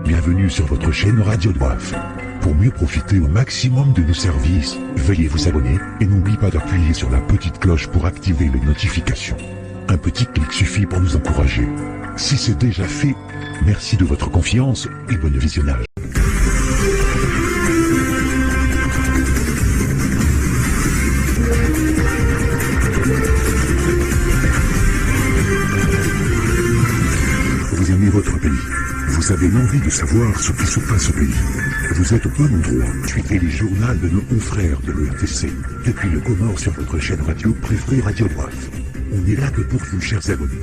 Bienvenue sur votre chaîne Radio Doif. Pour mieux profiter au maximum de nos services, veuillez vous abonner et n'oubliez pas d'appuyer sur la petite cloche pour activer les notifications. Un petit clic suffit pour nous encourager. Si c'est déjà fait, merci de votre confiance et bon visionnage. Vous aimez votre pays. Vous avez l'envie de savoir ce qui se passe au pays. Vous êtes au bon endroit. Suivez les journaux de nos confrères de l'ERTC. Depuis le Comore sur votre chaîne radio préférée Radio Doif. On est là que pour vous, chers abonnés.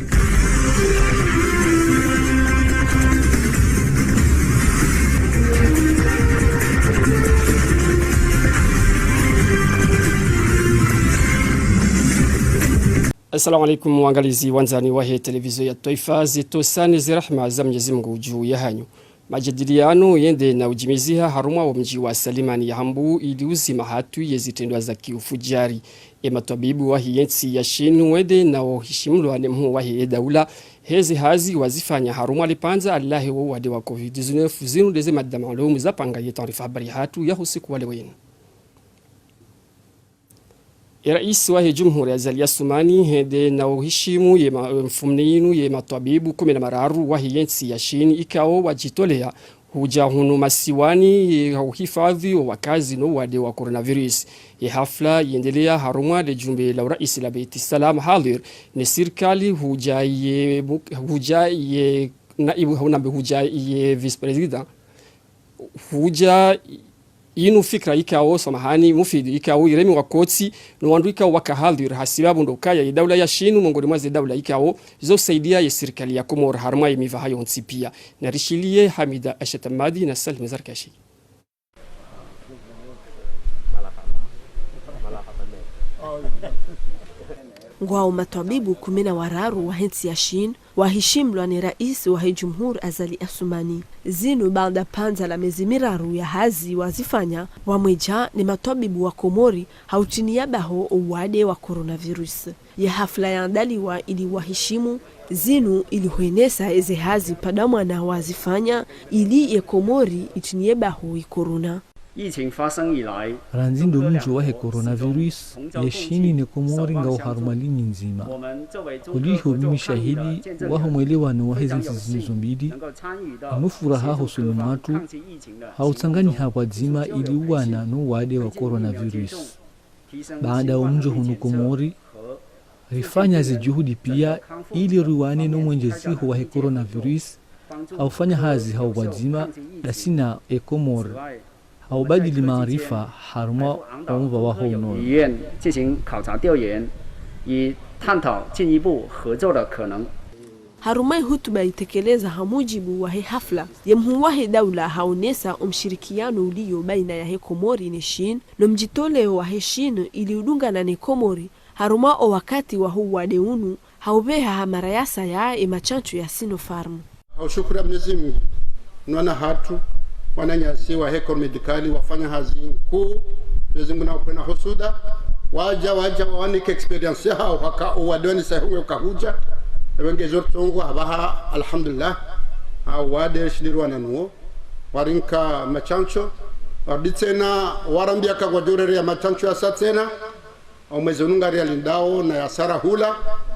Assalamu alaikum waangalizi wanzani wa hii televizio ya Taifa zitosani zirahma za Mwenyezi Mungu juu ya hanyu. Majadiliano yende na ujimiziha haruma wa mji wa Salimani ya Hambu ili uzima hatu yezitendwa za kiufujari. Matabibu wa hiyensi ya shinu wede na wahishimulu wa nemhu wa hiye daula hezi hazi wazifanya haruma alipanza Allahi wa wade wa COVID-19 zinu deze madamalumu za panga ye taarifa habari hatu ya husiku wale wenu. Rais wa Jamhuri ya Azali Assoumani hende na uheshimu ye mfumninu ye matabibu 10 wa hiyensi ya shini ikao wajitolea huja hunu masiwani ye uhifadhi wa wakazi no wade wa coronavirus. Ye hafla yendelea haruma de jumbe la rais la Beit Salam hadir ni serikali huja ye naibu hunambe huja ye vice president huja inu fikra ikao samahani mufidi ikao iremi wakotsi no wandu ikao wakahaldir hasibabu ndokaya ya dawla ya shinu mongoni mwa dawla ikao zo saidia ya serikali ya Komoro harma imiva hayo nsipia na rishilie Hamida Ashatamadi na Salim Zarkashi. Ngwao matabibu 10 wa hensi ya shin wahishimlwa ni rais wa Jamhuri Azali Assoumani zinu baada panza la miezi miraru ya hazi wazifanya wamweja ni matabibu wa Komori hautini yabaho uwade wa coronavirus ya hafla ya andaliwa ili wahishimu zinu ili huenesa eze hazi padamwa na wazifanya ili ya Komori itini yabaho corona. Ranzindo mji wa coronavirus yeshini ni Komori nga uharumalini nzima. Kuliho mimi shahidi waho mwelewano wa hizi zizombidi amufuraha husuni mwatu hautsangani hapa dzima ili uwana no wade wa coronavirus. Baada wa mji hunu Komori rifanya zijuhudi pia ili ruwane no mwenjeziho wa coronavirus haufanya hazi hao wadzima dasina Komori haubadili maarifa haruma omva wa hono harumai hutuba itekeleza hamujibu wa hafla ya mhuwahe daula haonesa umshirikiano ulio baina ya Komori ni shin no mjitoleo wa shin ili udungana ni Komori haruma o wakati wa huwa deunu haubeha hamarayasa ya emachanchu ya Sinopharm. Shukuru Mwenyezi Mungu nwana hatu wananyasi wa heko medikali wafanya hazi kuu Mungu na kwena husuda waja wanike experience yao haka uwadoni sahiwe ukahuja wenge zortongo abaha alhamdulillah wade shirwa nanuo warinka machancho warditena warambia kagwajorere ya machancho ya satena au mezonunga realindao na ya sara hula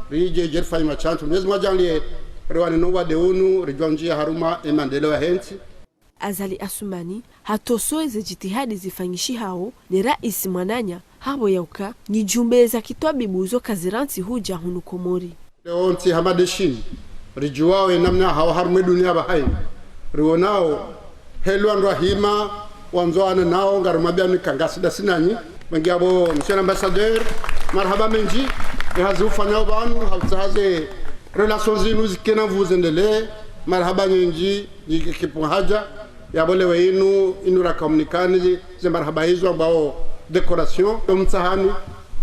rije jerfa machancho Mwenyezi Mungu rwani no wade unu rijwanjia haruma emandelo ya henti. Azali Assoumani hatosoeze jitihadi zifanyishi hao ni rais mwananya habo yauka ni jumbe za kitwabibu zo kaziranti huja hunu Komori. Leonti hamadeshini rijuwao namna hao harme dunia bahai rionao helwan rahima wanzoana nao ngarumabia ni kangasida sinanyi mengiabo monsieur ambassadeur marhaba menji hazufanya banu hautaze relations zinu zikena vuzendele marhaba menji kipo haja ya bole weinu inura komunikani ze marhaba hizo ambao decoration mtahani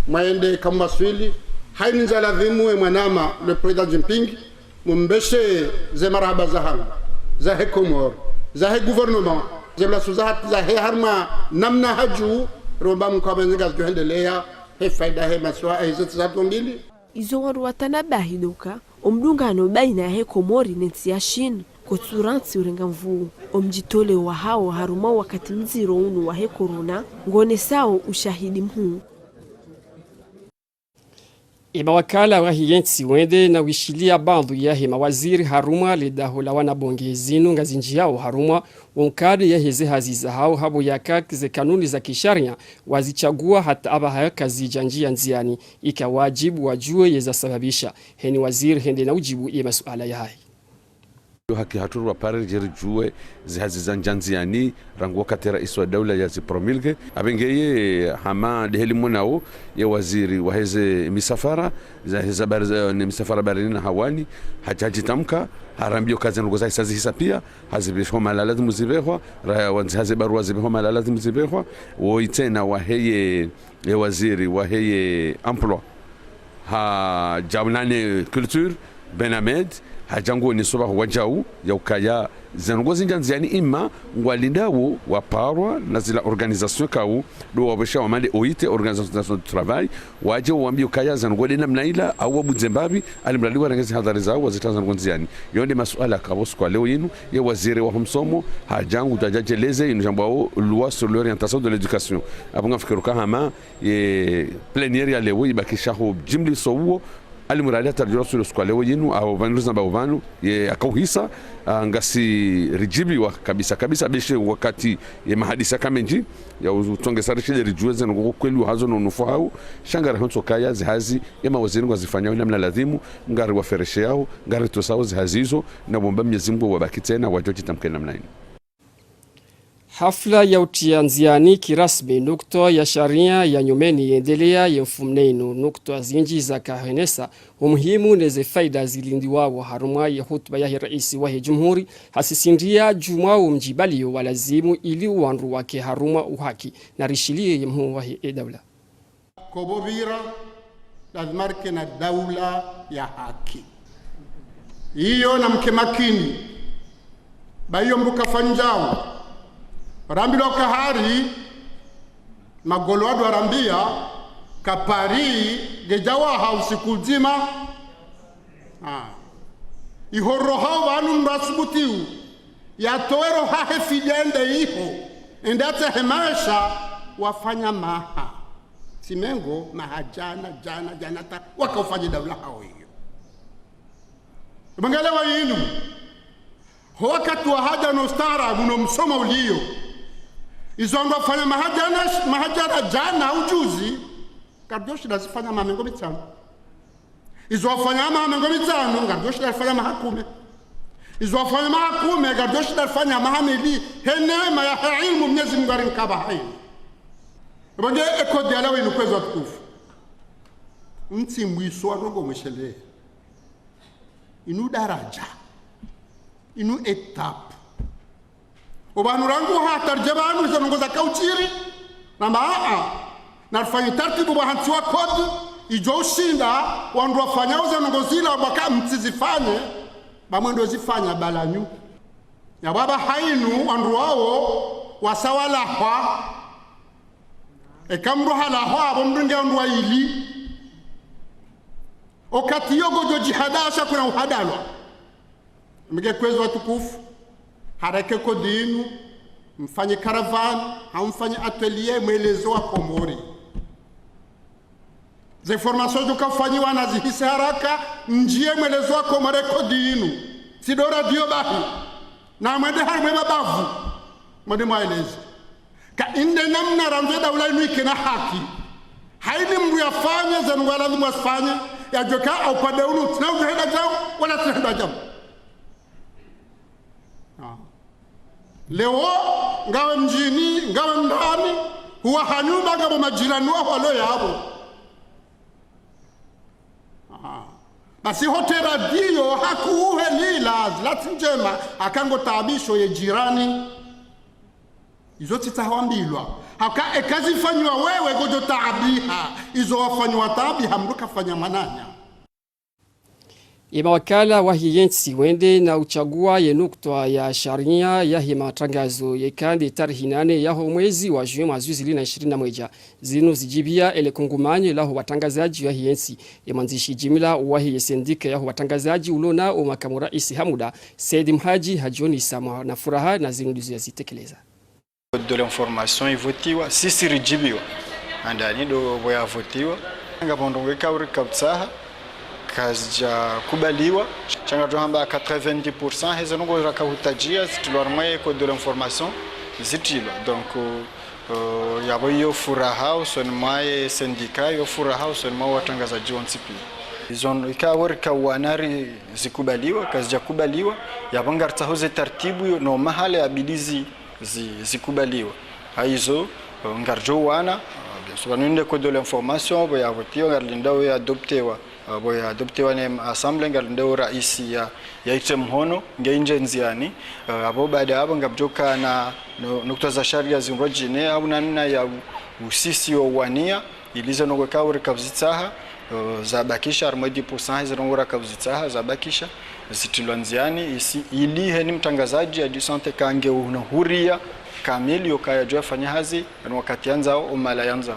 maende kama swili haini za lazimu mwanama le president Jinping mumbeshe ze marhaba za Komoro za gouvernement ze la suzat za harma namna haju roba mkabenga zikuendelea faida he maswa hizo tatu mbili izo waru watanabahiduka umdungano baina ya Komori nensi ya shin kotsuransi urengamvu omjitole wa hao haruma wakati mziro unu wahe korona ngone sao ushahidi mhu. Mawakala wa hiyensi wende na wishilia bandu yahe mawaziri haruma ledahola wanabonge zinu ngazinji yao haruma wonkade ya heze haziza hao habo yakakize kanuni za kisharia wazichagua hata abaha kazi janjia nziani ikawajibu wajue yeza sababisha heni waziri hende na ujibu ye masuala ya hai. Haki haturu wa pare jeri juwe zihaziza njanziani rangu wakati rais wa daula ya zipromilge abengeye hama deheli mwanao ya waziri wa heze misafara ni misafara barini hawani hajajitamka harambio kazi nguza isazi hisa pia hazibishwa malalazi muzibehwa wanzi hazibarua zibehwa malalazi muzibehwa woitena wa heye ya waziri wa heye emploi ha jaunane culture Ben Ahmed hajangu ni soba wajau ya ukaya zangozi njanziani ima ngwalindawo waparwa na zila organisation kawu do wabesha wamande oite organisation du travail waje wambi ukaya zangode namna ila au wabuzembabi alimradi warangezi hadhari zao wazitaza ngonziani yonde masuala kabosu kwa leo yinu ya waziri wa humsomo hajangu tajajeleze inu jambao loi sur l'orientation de l'éducation abunga fikiruka hama plénière ya leo ibakisha ho jimli sowo alimurali atarjura sulu skwalewo yinu au vanuza bauvanu ye akauhisa ngasi rijibi wa kabisa beshe wakati ye mahadisa kamenji ya utonge sarishile rijueze ngo kweli hazo no nufao shangara hanso kaya zihazi ya mawaziri ngazifanya namna lazimu ngari wa fereshe yao ngari tosao zihazizo na bomba Mwenyezi Mungu wabaki tena wajoji tamke namna hii. Hafla ya utianziani kirasmi nukto ya sharia ya nyumeni yendelea ya mfumneinu nukto zinji za kahenesa umuhimu neze faida zilindiwawo haruma ya hutuba ya raisi wa jumhuri hasisindia juma umjibali walazimu ili uwanru wake haruma uhaki na rishilie ya mhu wa daula. Kobovira lazmarke na daula ya haki. Iyo na mke makini bayo mbuka fanjao Rambilo kahari magolo wadu arambia kapari gejawa hausiku zima ihoro hao wanu mbasubutiu ya toero hahe fidende iho endate hemaisha wafanya maha simengo mahajana jana ta wakaufanya daula hao hiyo mangalewa yinu wakati wa haja na ustara muno msoma ulio izo ndo fanya mahajana jana ujuzi kadioshi lazifanya mamengo mitano izo wafanya mamengo mitano kadioshi lazifanya mahakume izo wafanya mahakume kadioshi lazifanya mahamili henema ya ilmu Mwenyezi Mungu arinkaba hai bange ekodi alawe inukwezo tukufu nti mwiso arongo mwishele inu daraja inu etape ubanu rangu hatarjabanu zanongoza kauchiri na maa nafanya taratibu wa hantiwa kodi ijo ushinda wandu wafanya zanongozila wabaka mtizifanye bamwendo zifanya balanyu ya baba hainu wandu wao wasawala hwa ekamru hala hwa bomdunge wandu wa ili okati yogo jo jihadasha kuna uhadalwa mge kwezo watukufu harake kodinu mfanye caravan hamfanye atelier mwelezo wa komori ze formation dukafanyiwa na zihise haraka njie mwelezo wa komore kodinu sidora dio bahi na mwende harmwe mabavu mwende mwaelezi ka inde namna ramze daula inu na haki haini mru yafanye zenu wala mwasfanye ya joka au padeunu tina ujuheda jao wala tina jao leo ngawe mjini ngawe ndani huwa hanyuma ngabo majirani wao walo yabo basi hotera dio hakuuhe lila zlati njema akango taabisho ye jirani izo titahawambilwa haka ekazi fanywa wewe gojo taabiha izo wafanywa taabiha mruka fanya mananya Mawakala wa hiyensi wende na uchagua yenukta ya sharia ya matangazo yekandi tarehe 8 ya mwezi wa Juni mwaka 2021 zinu zijibia ele kongomani la watangazaji wa hiyensi mwanzishi jimla wa hiyesendika ya watangazaji ulona o makamu rais Hamuda Said Mhaji Hajoni Samwa na furaha na zinu ndizo yazitekeleza. De l'information ivotiwa sisi rijibiwa andani do boya votiwa ngabondongeka uri kabtsaha kazija kubaliwa changa tuhamba 90% hizo ngo rakahutajia zitulormwe ko de l'information zitilo donc yabo yo furaha usonmaye syndicat yo furaha usonma watangazaji wonsipi izon ikawor kawanari zikubaliwa kazija kubaliwa yabo ngartsa hoze tartibu no mahale abilizi zikubaliwa haizo ngarjo wana sobanunde ko de l'information boya votiwa ngarlinda we adoptewa boya adoptewa ne assemblée ngarlinda raisi ya itemhono ngeinje nziani abo baada abo ngabjoka na nukta za sharia zinrojine au nanna ya usisi wania ilizo nogeka uri kabzitsaha zabakisha 40% hizo ngora kabzitsaha zabakisha zitilwanziani isi ili heni mtangazaji ya disante kange unahuria kamili yokayajua fanya hazi na wakati anza umala yanza.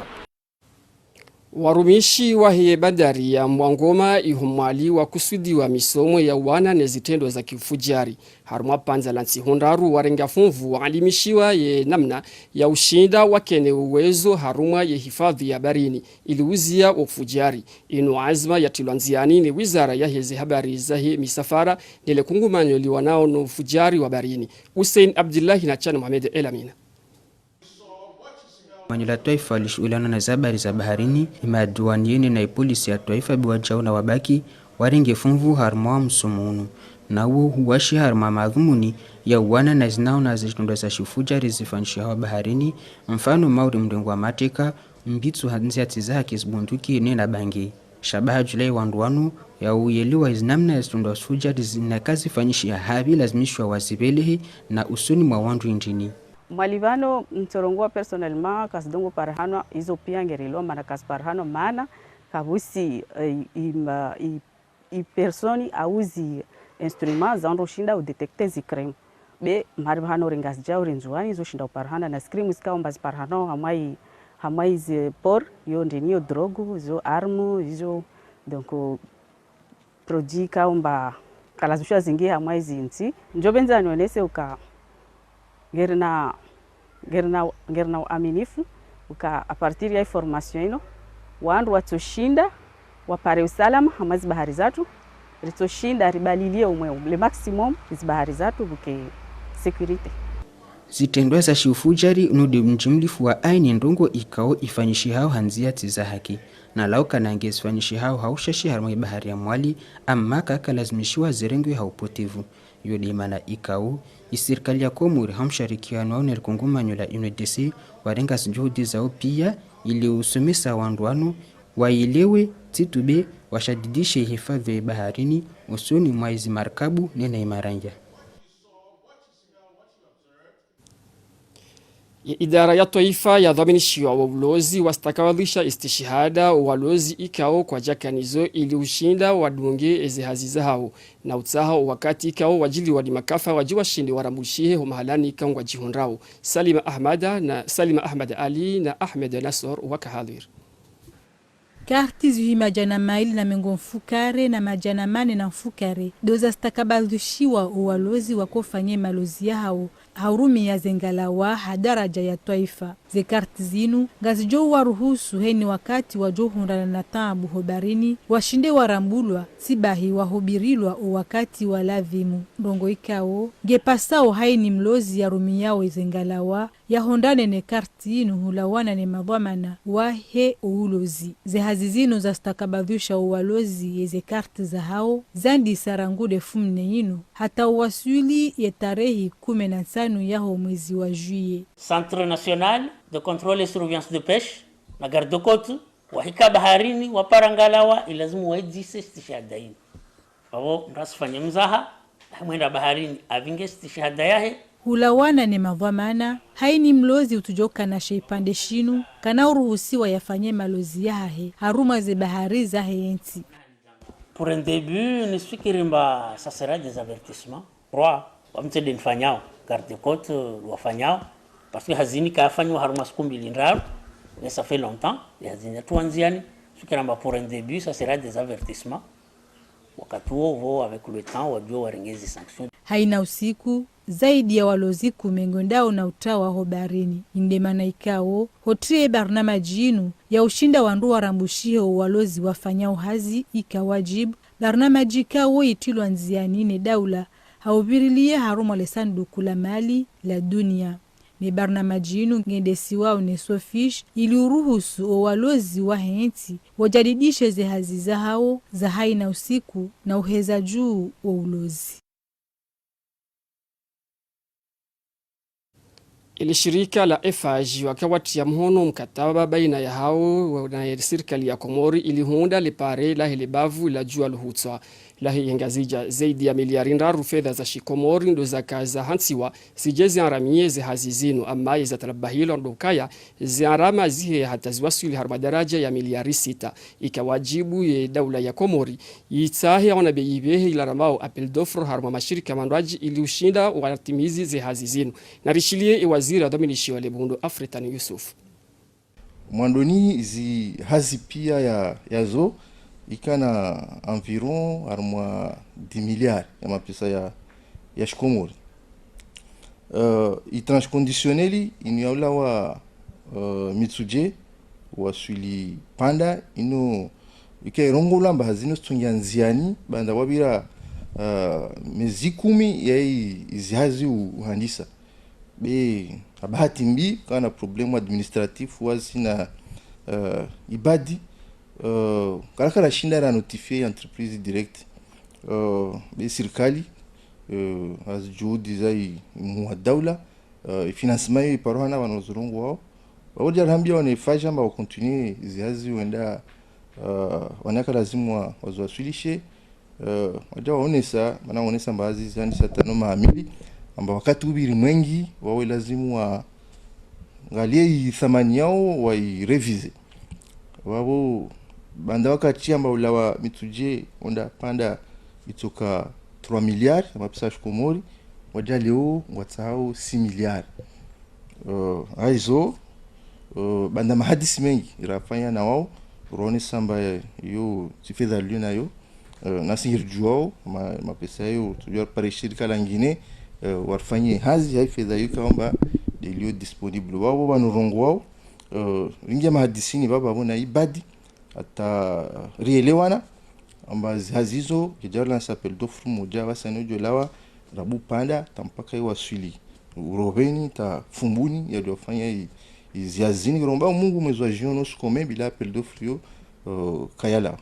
Warumishi wa hiye bandari ya Mwangoma ihumali wa kusudi wa misomo ya wana na zitendo za kifujari. Haruma panza lansi hondaru warenga funvu waalimishiwa ye namna ya ushinda wakene uwezo haruma ye hifadhi ya barini iliuzia ufujari. Inu azma ya tilwanziani ni wizara ya heze habari za hii misafara nile kungumanyo liwanao no ufujari wa barini. Hussein Abdullahi na Chana Mohamed Elamina. Manyo la taifa lishughulana na habari za baharini imaduanieni na polisi ya taifa biwajao na wabaki waringe funvu harma msumunu na huo huwashi harma madhumuni ya uwana na zinao na zitunda za shufuja rizifanisha wa baharini mfano mauri mdengu wa mateka mbitsu hanzi atiza hakizbunduki na bangi shabaha julai wanduanu ya uyeliwa iznamna ya zitunda shufuja rizina kazi fanyishi ya habi lazimishwa wazibelehi na usuni mwa wandu injini. Malivano mtorongua personellement kasdongo parhano izo pia ngerilo mana kas parhano mana kabusi i personi auzi instruments zando shinda u detecter zi crime be marhano ringas jao rinzuani izo shinda parhana na scream iskaomba zi parhano hamai zi por yo ndenio drogu zo armu izo donc produit kaomba kalazusha zingi hamai zi nti njobenza nionese uka gerna aminifu uka a partir ya information ino wandu watoshinda wapare usalama hamazi bahari zatu ritoshinda ribalilie umwe le maximum iz bahari zatu buke security zitendwa za shufujari nudi mjimlifu wa aini ndongo ikao ifanyishi hao hanzia tiza haki na lauka na ngesfanyishi hao haushashi harmai bahari ya mwali amma kaka lazimishiwa zirengwe haupotevu yodi mana ikao isirikali ya Komori hamsharikiano au nelikungumanyo la UNDC warenga juhudi zao pia ili usomesa wanduano wailewe titube washadidishe hifadhi ya baharini usoni mwa hizi markabu nena imaranja. Idara ya taifa ya dhaminishiwa wa ulozi wastakawalisha istishihada walozi ikao kwa jakanizo ili ushinda wadunge eze haziza hao na utaha wakati ikao wajili wadi makafa wajiwa shindi warambushie humahalani ikangwa jihunrao. Salima Ahmad Ali na Ahmed Nasor wakahadhir. Karti zuhi majana maili na mengo mfukare na majana mane na mfukare doza stakabaldushiwa uwalozi wakofanye malozi yao haurumi ya zengalawa hadaraja ya taifa ze karti zinu ngazijo waruhusu heni wakati wajohundana na tabu hobarini washinde warambulwa sibahi wahubirilwa wakati walavimu ndongo ikao gepasao haini mlozi ya rumi yao zengalawa ya hondane ne karti inu hulawana ne madhamana wahe ulozi ze hazizinu za stakabadhusha uwalozi yeze karti za hao zandi sarangude fumne inu hata wasuli ya tarehi 15 yaho mwezi wa juillet. Centre National de Contrôle et Surveillance de Pêche na garde côte wahika baharini waparangalawa ilazimu waedzise istishhada hii. Wao ngasifanye mzaha mwenda baharini avinge istishhada yahe hulawana ne madhamana haini mlozi utujoka na sheipande shinu kana uruhusiwa yafanye malozi yahe haruma ze bahari za henti. Pour un début, ne suis que ça sera des avertissements. 3, wamte den fanyao, garde côte wa fanyao parce que hazini ka fanywa haruma skumbi lindraro, mais ça fait longtemps, et hazini tuanziani, sukiramba pour un début, ça sera des avertissements. Wakati huo avec le temps wajua warengezi sanctions. Haina usiku zaidi ya walozi kumengondao na utawa hobarini indemana ikao hotrie barnamaji inu ya ushinda wandu warambushio walozi wafanyao hazi ikawajibu barnamaji ikao itilwa nziani ne daula haubirilie haruma le sanduku la mali la dunia. Ni barnamaji inu ngendesiwa unesofish ili uruhusu o walozi wa henti wajadidishe ze hazi za hao za haina usiku na uheza juu wa ulozi. Ili shirika la FAJ wakawatia mhono mkataba baina ya hao na serikali ya Komori ili huunda lipare la hilibavu la jua luhutwa. La hiyengazija zaidi ya miliari ndaru fedha za shikomori ndo za kaza hansiwa sijezi anramie ze hazizinu ama za talabahilo ndokaya ze anrama zihe hata ziwasuli harmadaraja ya miliari 6 ikawajibu ye daula ya Komori yitahe wana beibehe ila ramao apel dofro harma mashirika manwaji ili ushinda watimizi ze hazizinu na rishilie waziri wa dominishi wa Lebundo Afritan Yusuf. Mwandoni zi hazi pia ya ikana environ armwa 10 milliards ya mapesa ya shikomori. Itranche conditionneli iniaula wa Mitsuje wa swili panda ino ikairongula mba hazino stungia nziani banda wabira mezi 10 ya izihazi uhandisa. Be abahati mbi kana problemu administratif wazi na ibadi karakara shinda na notifier entreprise direct be serikali az juhudi zai mu daula financement iparohana wanozorongo wao waoja hambia wanefanya mba continue zihazi wenda wanaka lazima wazwasulishe waja waonesa maana waonesa mbazi zani satano maamili amba wakati ubiri mwengi wawe lazimu wa ngalie thamani yao wairevise wao banda wakati amba ulawa Mitsuje onda panda itoka 3 milliards mapesa shikomori waja leo watsao 6 milliards aizo banda mahadisi mengi irafanya na wao rone samba yo tifedha lio nayo nasir juao mapesa yo tujua pare shirika langine warfanye hazi haifedha yo kamba delio disponible wao banurongo wao ringia mahadisini baba bona ibadi ata rielewana amba hazizo kijala s'appelle d'offre moja wasano jolawa rabu panda tampaka iwaswili urobeni ta fumbuni ya dofanya iziazini romba Mungu mwezi wa Juni usikome bila appel d'offre yo kayala.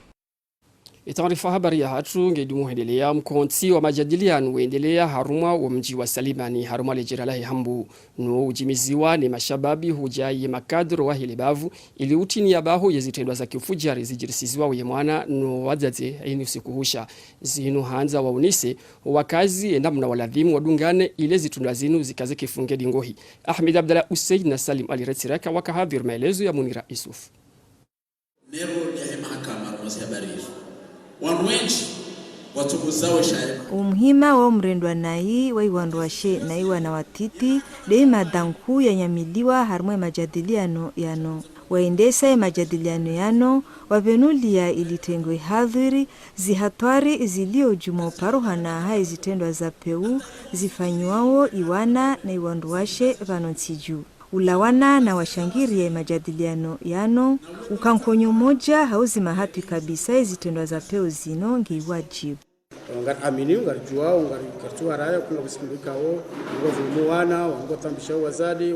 Itaarifa habari ya hatu ngedumu hendelea mkonti wa majadiliano uendelea haruma wa mji wa Salimani haruma lejiralahi hambu nuo ujimiziwa ni mashababi hujaye makadro wa hilibavu ili utini ya bahu yezitendwa za kifujari zijirisiziwa uye mwana nuo wadzate ini usikuhusha zinu hanza wa unise wakazi endamuna waladhimu wadungane ile zitundwa zinu zikaze kifungedi ngohi. Ahmed Abdallah Usaid na Salim Ali Retiraka wakahadhir maelezo ya Munira Isuf. Nero ya mahakama rumasi habari hizo wanwenchi watukuzawe shaima umhima wa mrendwa nai wa iwandwashe na iwa na watiti de madanku ya nyamiliwa harmwe majadiliano yano waendesa majadiliano yano wavenulia ilitengwe hadhiri zihatwari zilio jumo paruhana hai zitendwa za peu zifanyuao iwana na iwandwashe vanontiju ulawana na washangirie majadiliano yano ukankonyo moja hauzi mahatu kabisa zitendwa za peo zino ngiwajibu ngar amini ngar juao ngar kartua raya kuna kusimbika wao ngozulumu wana wangotambisha wazadi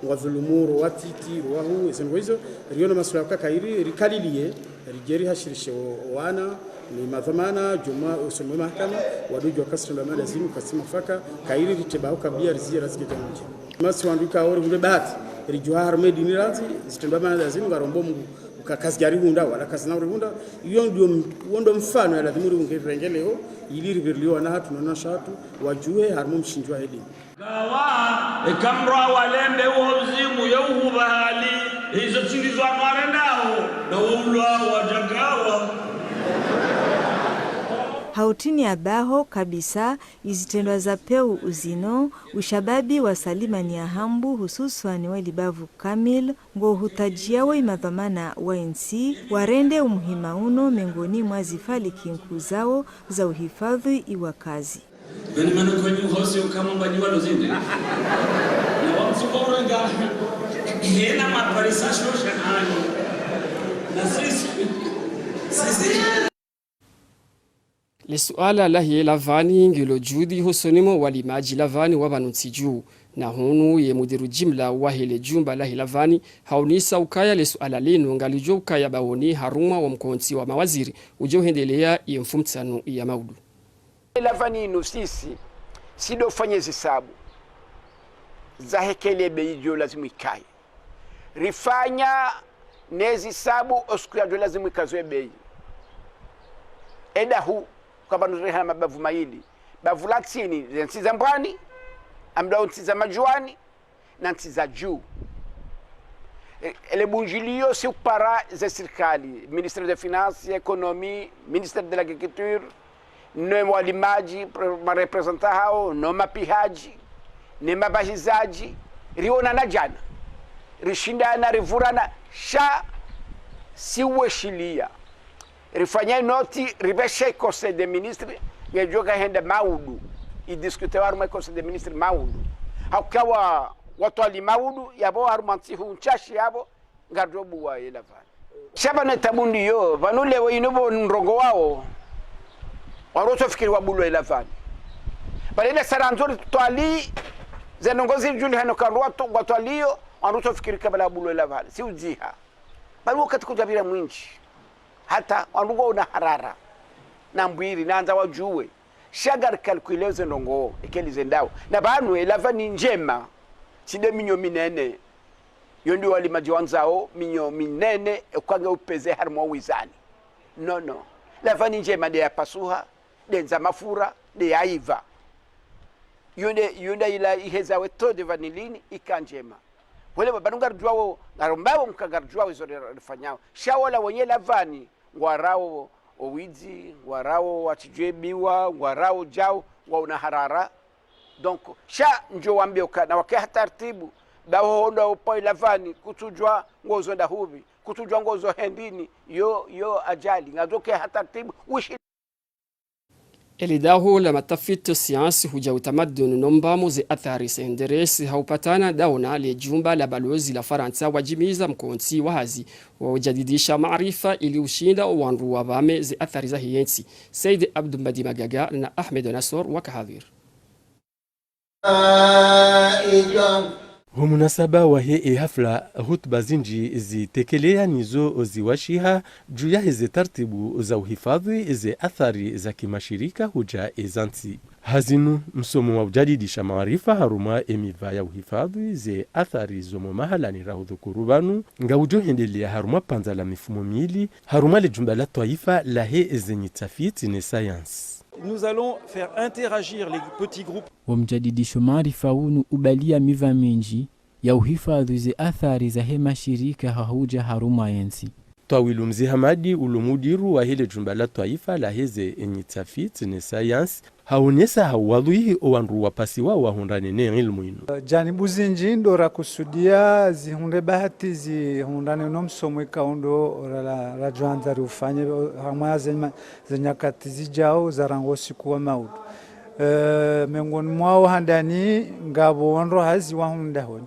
wangozulumu watiti ruahu isengo hizo riona masuala kairi rikalilie rigeri hashirishe wana ni madhamana juma usomwe mahakama wadujo kasri la mali zinu kasima faka kairi ritebao kabia rizia razike jamuji masi wanduka ori hunde bahati rijua harme diniranzi zitendwa mali zinu ngarombo Mungu kazi gari hunda wala kazi na hunda iyo ndio wondo mfano ya lazima ungerengeleo ili riverliwa na hatu na shatu wajue harmu mshinjwa hili gawa ekamra walembe wozimu yauhu bahali hizo chingizwa mare nao na ulwa wajagawa hautini abaho kabisa izitendwa za peu uzino ushababi wa salimani ya hambu hususan walibavu kamil ngo hutajiawo imadhamana wa nsi warende umuhima uno miongoni mwa zifali kinku zao za uhifadhi iwa kazi. Gani manakoni hosi ukamamba ni walo zinde. Na wamsukoro nga hena maparisa shosha ani. Na sisi Lesuala lahiye lavani ngilo judi hosonimo walimaji lavani wabanutsi juu na hunu ye mudiru jimla wahile jumba lahi lavani haunisa ukaya lesuala lino ngalijo ukaya bawoni harumwa wa mkonti wa mawaziri ujo hendelea ye mfumtsanu ya maudu. Lavani ino sisi sido fanye zisabu za hekele beijo lazimu ikaye rifanya nezi sabu osku ya jo lazimu ikazwe bei eda hu kwa banuzreha mabavu maili bavu latini nsi za mbwani amda nsi za majuani na nsi za juu ele bunjilio si upara za serikali ministre de finance economie ministre de l'agriculture no walimaji marepresenta hao no mapihaji ne mabahizaji riona na jana rishindana rivurana sha siwe shilia rifanya noti ribeshe conseil des ministres ngejoka henda maudu idiskute waru conseil des ministres maudu hakawa watu ali maudu yabo harumanti hunchashi yabo ngadobu wa elava shaba na tabundi yo vanule wa inobo ndrongo wao waroto fikiri wa bulu elava balele saranzori twali zenongozi juli hano karwa to watwalio waroto fikiri kabla bulu elava si ujiha bali wakati kujabira mwinchi hata wandugo na harara na mbwiri naanza wajue shagar kalkuleze ndongo ekelize ndao na banu elava ni njema side minyo minene yondi wali majiwanzao minyo minene ekwange upeze harmo wizani no lava ni njema de yapasuha de nza mafura de yaiva yonde ila iheza weto de vanilini ikanjema wale babanunga rujwao ngarombao mkagarujwao izo rifanyao shawala wenye lavani ngwarao owizi ngwarao wachijwebiwa ngwarao jao wa unaharara donc sha njo wambioka na wake taratibu bahondo upo lavani kutujwa ngozo ndahubi kutujwa ngozo hendini yo ajali ngazoke taratibu wishi Elidaho la matafiti siyansi huja utamaduni nombamo ze athari senderesi haupatana daona le jumba la balozi la Faransa wajimiza mkonti wahazi wajadidisha maarifa ili ushinda wanru wabame ze athari za hiyensi. Said Abdulmadi Magaga na Ahmed Nasor wakahadhir. Humunasaba wa hii hafla hutuba zinji zitekelea nizo ziwashiha juu ya hizi tartibu za uhifadhi ze athari za kimashirika huja ezansi. Hazinu msomo wa ujadidisha maarifa haruma emiva ya uhifadhi ze athari zomo mahala ni rahudhukurubanu nga ujo hendelea haruma panza la mifumo miili haruma le jumba la taifa la he zenye tafiti ne science. Nous allons faire interagir les petits groupes. Wamjadidisho maarifa unu ubalia miva minji ya uhifadhi ze athari za hema shirika hahuja haruma yensi. Tawilu Mzee Hamadi ulumudiru wa hile jumba la taifa la heze enyi tafiti ne science haonesa hawadhuhi owanru wapasi wao wahundane ne ilmu inu. Janibu zinji ndora kusudia zihunde bahati zihundane no msomo ikaundo la juanzari ufanye hamaya zenyakati zijao zarango siku wa maudu. Miongoni mwao handani ngabo wanro hazi wahunda honi.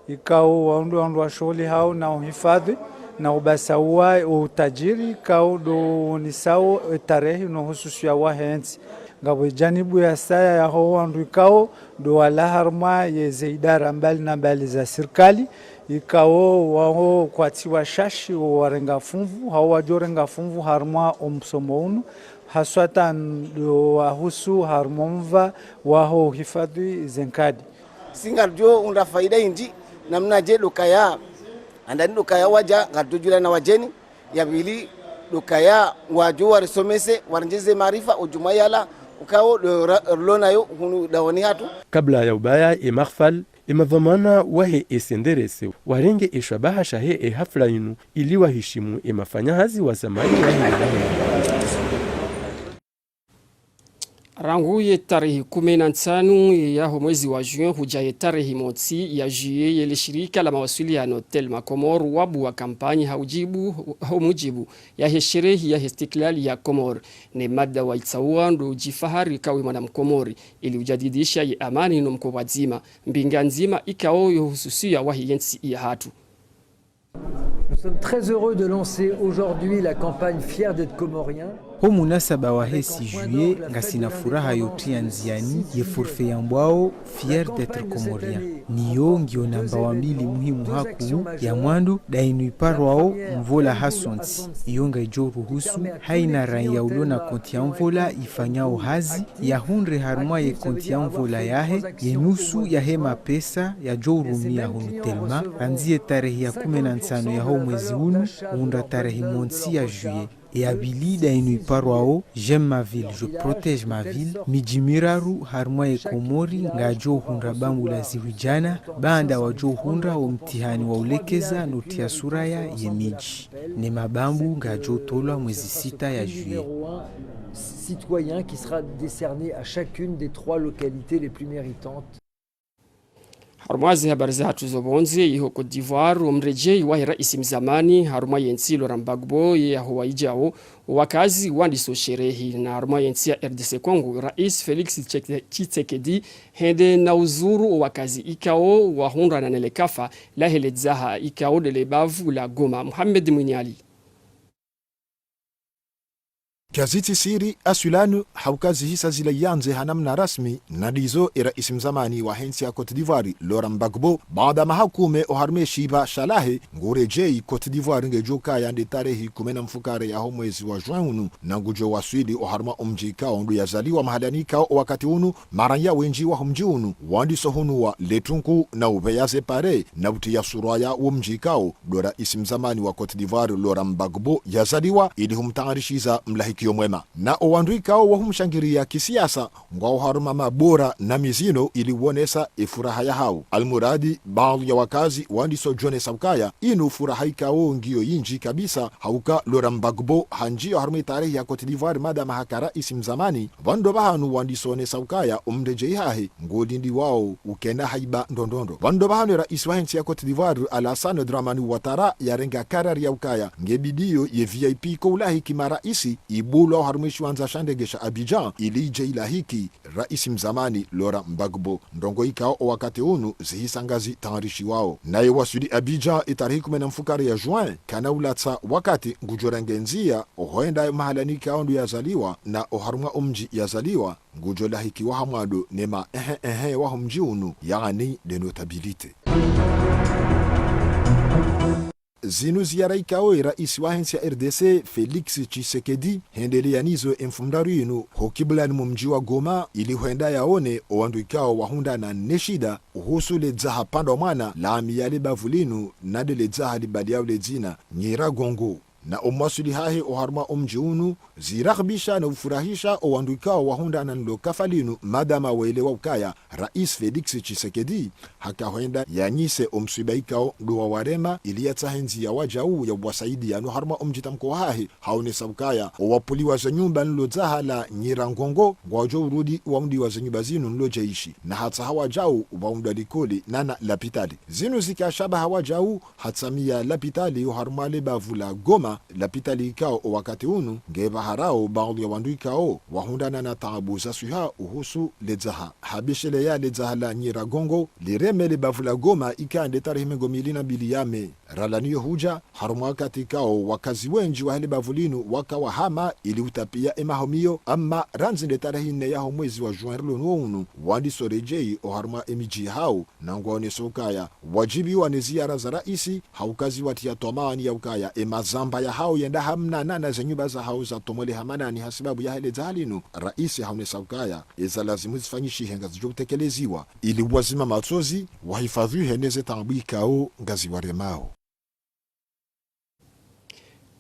Ikao wandu wa shughuli hao na uhifadhi na ubasawa utajiri kao do nisao tarehe no hususu ya wahenzi ngabo janibu ya saya ya ho wandu ikao do wala harma ye zeidara mbali na mbali za serikali ikao wao kwatiwa shashi warenga funvu hao wajorenga funvu harma omsomo unu haswatan do wahusu harmomva waho hifadhi zenkadi singarjo unda faida inji namna je lokaya andani lokaya waja ngatujula na wajeni ya bili lokaya wajo warisomese waranjeze maarifa ujumayala ukao lona yo hunu dawani hatu kabla ya ubaya maghfal madhamana wahe esenderese warenge eshabaha shahe hafla inu ili waheshimu mafanya hazi wa zamani rangu ye tarehe 15 ya mwezi wa Juni hujaye tarehe mosi ya Juillet yele shirika la mawasiliano Telma Comor wabu wa kampani haujibu ya hesherehi ya istiklali ya Comor ne mada wa itsawa ndo jifahari kawe mwana mkomori ili ujadidisha ye amani no mkoa nzima mbinga nzima ikao yo hususia wa hiyensi ya hatu. Nous sommes très heureux de lancer aujourd'hui la campagne Fier d'être Comorien. Ho munasaba wa hesi juye ngasina furaha yotia nziani ye forfait ya mbwao Fier d'être Comorien. Niyo ngio namba wa mbili muhimu haku ya mwandu dainu iparwao mvola hasonti. Iyo ngaijo ruhusu haina raia ulona konti ya mvola ifanyao hazi ya hundre harumwa ye konti ya mvola yahe ye nusu ya hema pesa ya jo urumia hunu Telma ranzie tarehi ya 15 ya ho mwezi unu unda tarehi monsi ya juye. Et abili da inu iparwao j'aime ma ville, je protège ma ville mijimiraru harmwa e Komori nga jo hundra bangu la ziwijana banda wa jo hundra wa mtihani wa ulekeza notia suraya ye miji ne mabambu nga jo tolwa mwezi 6 ya juillet. Citoyen qui sera décerné à chacune des 3 localités les plus méritantes. Harumazi habari za tuzobonze iho Cote d'Ivoire umrejei wa rais mzamani haruma yensi Laurent Gbagbo ya huwaijao wakazi wandiso sherehi na haruma yensi ya RDC Congo Rais Felix Tshisekedi hende na uzuru wakazi ikao wa hundra na nelekafa la heledzaha ikao de lebavu la Goma. Mohamed Mwinyali. Gazeti siri asulanu haukazi hisa zile yanze hanamna rasmi nadizo rais mzamani wa hensi ya Cote d'Ivoire Laurent Gbagbo baada mahakume oharme shiba shalahe ngurejei Cote d'Ivoire ngejoka yande tarehi 10 mfukare ya mwezi wa Juin na ngujo waswidi oharma umjika ondu yazaliwa mahalanika wakati unu maranya wenji wa mji unu wandi sohunu wa letunku na ubeyaze pare na utia suraya umjikao do rais mzamani wa Cote d'Ivoire Laurent Gbagbo yazaliwa ili humtangarishiza mlahiki mwema na owanduikao wa humshangiria kisiasa ngwao haruma mabora na mizino ili uonesa ifuraha ya hao almuradi baadhi ya wakazi wandiso jone saukaya inu furaha ikao ngio yinji kabisa hauka Laurent Gbagbo hanjio haruma tarehi ya Cote d'Ivoire mada mahakara isi mzamani wando bahanu wandiso ne saukaya umrejei hahe ngodindi wao ukena haiba ndondondo wando bahanu rais wa hensi ya Cote d'Ivoire Alassane Dramani Ouattara ya renga karari ya ukaya ngebidio ye VIP koulahi kimara isi Bulo harumishwa anza shandegesha Abidjan ilije ilahiki rais mzamani Laurent Gbagbo ndongo ikao wakati unu zihisangazi tangarishi wao naye wasudi Abidjan itarehi 10 mfukari ya Juin kana ulatsa wakati ngujorengenzia ohoenda mahalanika ondu yazaliwa na oharumwa umji yazaliwa ngujo lahiki wa hamwado nema wa humji unu yani de notabilite. Zinu ziara ikao rais wa hensi ya RDC Felix Tshisekedi hendeli yanizo enfumdaru inu hokibulani mumji wa Goma ili huenda yaone owandu ikao wahunda na neshida uhusu ledzaha panda mwana la amiyale bavulinu na de ledzaha libadiao ledzina Nyiragongo na omwasuli hahe oharma omji unu zirakhbisha na ufurahisha owanduikao wahunda na nlo kafalinu madama welewa ukaya rais Felix Tshisekedi haka huenda yanyise omsuibaikao duwa warema ili yatsahenzi ya wajau ya wasaidi ya nuharma omji tamko hahe haone sabukaya owapuliwa za nyumba nlo zaha la Nyiragongo ngwajo urudi waundi wa zenyumba zinu nlo jaishi na hatsa hawajau waunda likoli nana lapitali zinu zikashaba hawajau hatsamia lapitali oharma lebavula Goma lapitali ikao wakati unu ngeba harao baadhi ya wandu ikao wahundana na taabu za suha uhusu ledzaha habishele ya ledzaha la Nyiragongo lireme le bavula Goma ikande tarehe 2022 yame ralaniyo huja harumu wakati ikao wakazi wenji wa hele bavulinu waka wahama ili utapia emahomio ama ranzinde tarehe 4 ya mwezi wa Juin unu wandi sorejei oharuma emiji hao na ngwaone sokaya wajibi wa neziara za raisi haukazi watia tomani ya ukaya emazamba ya hao yenda hamna nana zenyuba za hao za tomole hamanani hasibabu ya hele zahalinu raisi haune saukaya eza lazimu zifanyishi henga zijotekeleziwa ili wazima matsozi wahifadhi heneze tambu ikao ngazi waremao.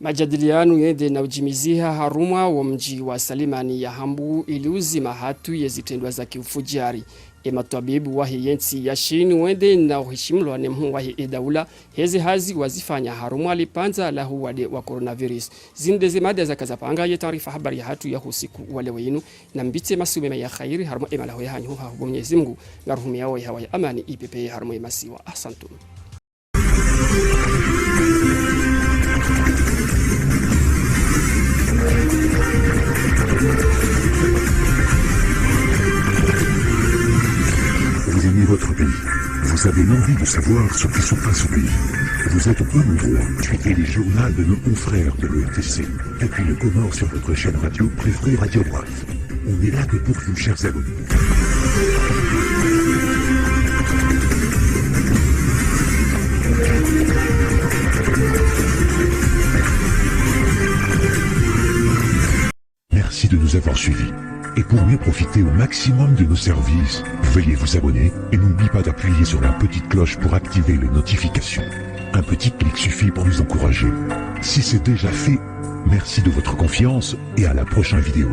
Majadiliano yende na ujimiziha haruma wa mji wa Salimani ya Hambu ili uzima hatu yezitendwa za kiufujari. Ematabibu wahi yensi ya shini wende na uhishimlo anemhu wahi edaula hezi hazi wazifanya haruma lipanza la huwade wa coronavirus. Zindeze mada za kazapanga ya taarifa habari ya hatu ya husiku wale wenu na mbite masumema ya khairi haruma emala hoya hanyu hahubo Mwenyezi Mungu ngaruhumi yao ya hawa ya amani ipepe haruma emasiwa. Ahsantum. Vous aimez votre pays. Vous avez l'envie de savoir ce qui se passe au pays. Vous êtes peu nombreux à suivre les journaux de nos confrères de l'ERTC. Depuis le Comore sur votre chaîne radio préférée Radio Waf. On est là que pour vous, chers abonnés. Merci de nous avoir suivis. Et pour mieux profiter au maximum de nos services, veuillez vous abonner et n'oubliez pas d'appuyer sur la petite cloche pour activer les notifications. Un petit clic suffit pour nous encourager. Si c'est déjà fait, merci de votre confiance et à la prochaine vidéo.